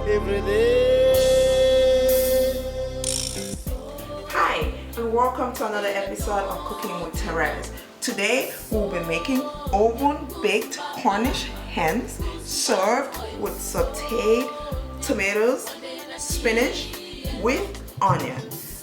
Every day. Hi, and welcome to another episode of Cooking with Terese. Today we'll be making oven-baked Cornish hens served with sauteed tomatoes, spinach with onion.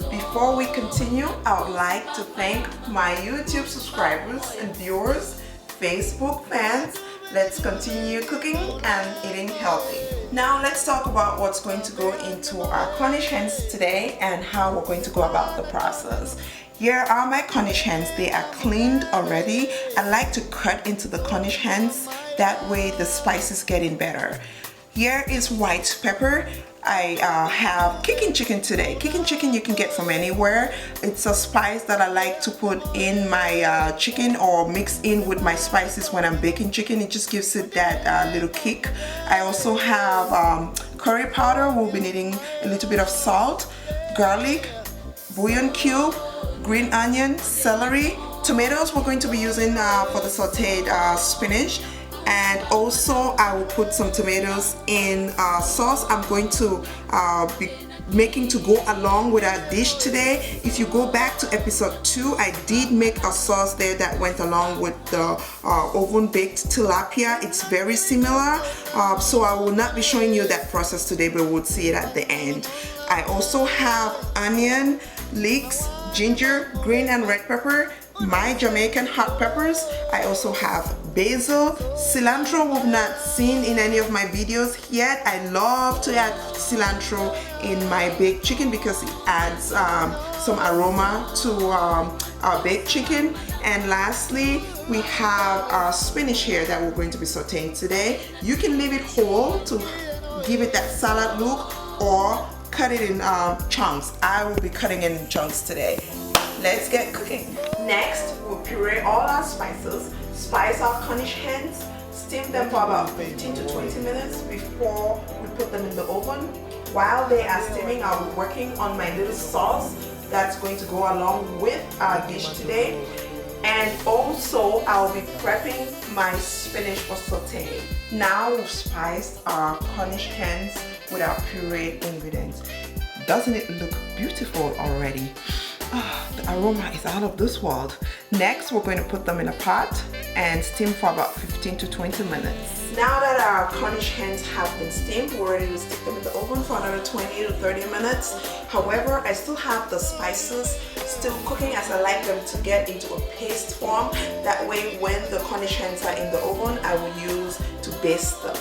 Before we continue, I would like to thank my YouTube subscribers and viewers, Facebook fans. Let's continue cooking and eating healthy. Now let's talk about what's going to go into our Cornish hens today and how we're going to go about the process. Here are my Cornish hens. They are cleaned already. I like to cut into the Cornish hens, that way the spices get in better. Here is white pepper. I have kicking chicken today. Kicking chicken you can get from anywhere. It's a spice that I like to put in my chicken or mix in with my spices when I'm baking chicken. It just gives it that little kick. I also have curry powder. We'll be needing a little bit of salt, garlic, bouillon cube, green onion, celery, tomatoes we're going to be using for the sauteed spinach. And also I will put some tomatoes in sauce I'm going to be making to go along with our dish today. If you go back to episode 2, I did make a sauce there that went along with the oven baked tilapia. It's very similar, so I will not be showing you that process today, but we'll see it at the end. I also have onion, leeks, ginger, green and red pepper, my Jamaican hot peppers. I also have basil, cilantro we've not seen in any of my videos yet. I love to add cilantro in my baked chicken because it adds some aroma to our baked chicken. And lastly, we have our spinach here that we're going to be sauteing today. You can leave it whole to give it that salad look or cut it in chunks. I will be cutting in chunks today. Let's get cooking. Next, we'll puree all our spices, spice our Cornish hens, steam them for about 15 to 20 minutes before we put them in the oven. While they are steaming, I'll be working on my little sauce that's going to go along with our dish today. And also, I'll be prepping my spinach for sauteing. Now we've spiced our Cornish hens with our pureed ingredients. Doesn't it look beautiful already? The aroma is out of this world. Next, we're going to put them in a pot and steam for about 15 to 20 minutes. Now that our Cornish hens have been steamed, we're ready to stick them in the oven for another 20 to 30 minutes. However, I still have the spices still cooking as I like them to get into a paste form. That way, when the Cornish hens are in the oven, I will use to baste them.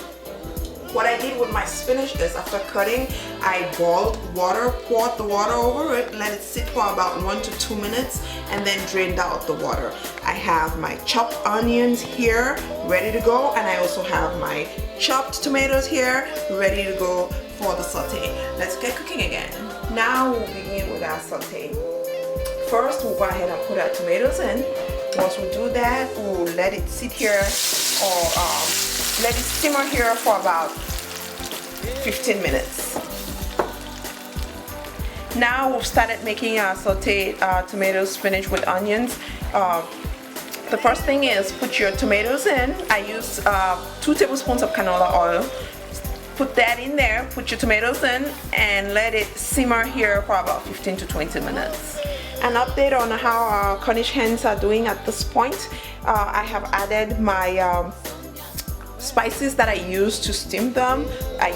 What I did with my spinach is after cutting, I boiled water, poured the water over it, let it sit for about 1 to 2 minutes, and then drained out the water. I have my chopped onions here ready to go, and I also have my chopped tomatoes here ready to go for the saute. Let's get cooking again. Now we'll begin with our saute. First, we'll go ahead and put our tomatoes in. Once we do that, we'll let it sit here or let it simmer here for about 15 minutes. Now we've started making our sauteed tomatoes, spinach with onions. The first thing is put your tomatoes in. I use 2 tablespoons of canola oil. Put that in there, put your tomatoes in, and let it simmer here for about 15 to 20 minutes. An update on how our Cornish hens are doing at this point. I have added my spices that I used to steam them. I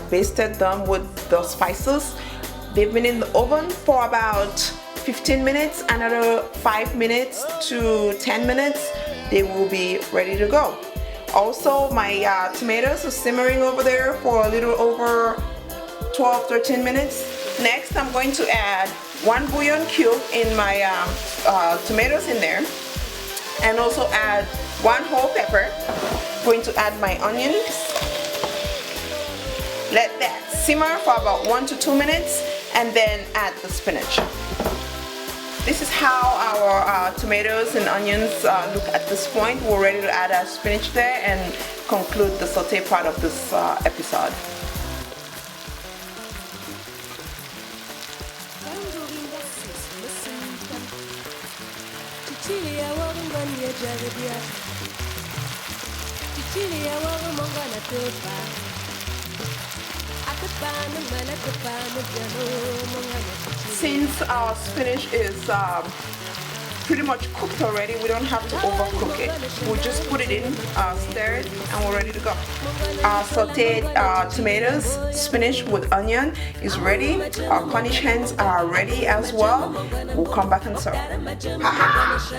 basted them with the spices. They've been in the oven for about 15 minutes, another 5 minutes to 10 minutes. They will be ready to go. Also, my tomatoes are simmering over there for a little over 12-13 minutes. Next, I'm going to add 1 bouillon cube in my tomatoes in there, and also add 1 whole pepper. Going to add my onions. Let that simmer for about 1 to 2 minutes, and then add the spinach. This is how our tomatoes and onions look at this point. We're ready to add our spinach there and conclude the saute part of this episode. Since our spinach is pretty much cooked already, we don't have to overcook it. We'll just put it in, stir it, and we're ready to go. Our sauteed tomatoes, spinach with onion is ready. Our Cornish hens are ready as well. We'll come back and serve.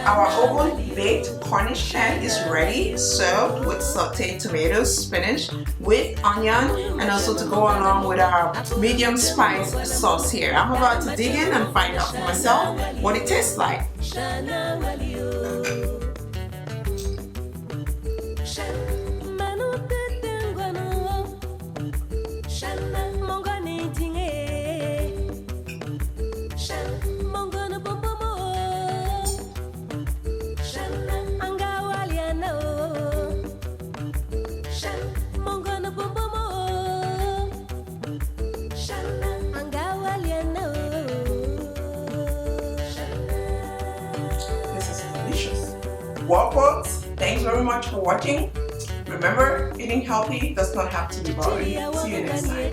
Our oven baked Cornish hen is ready, served with sauteed tomatoes, spinach with onion, and also to go along with our medium spice sauce here. I'm about to dig in and find out for myself what it tastes like. Well, folks, thanks very much for watching. Remember, eating healthy does not have to be boring. See you next time.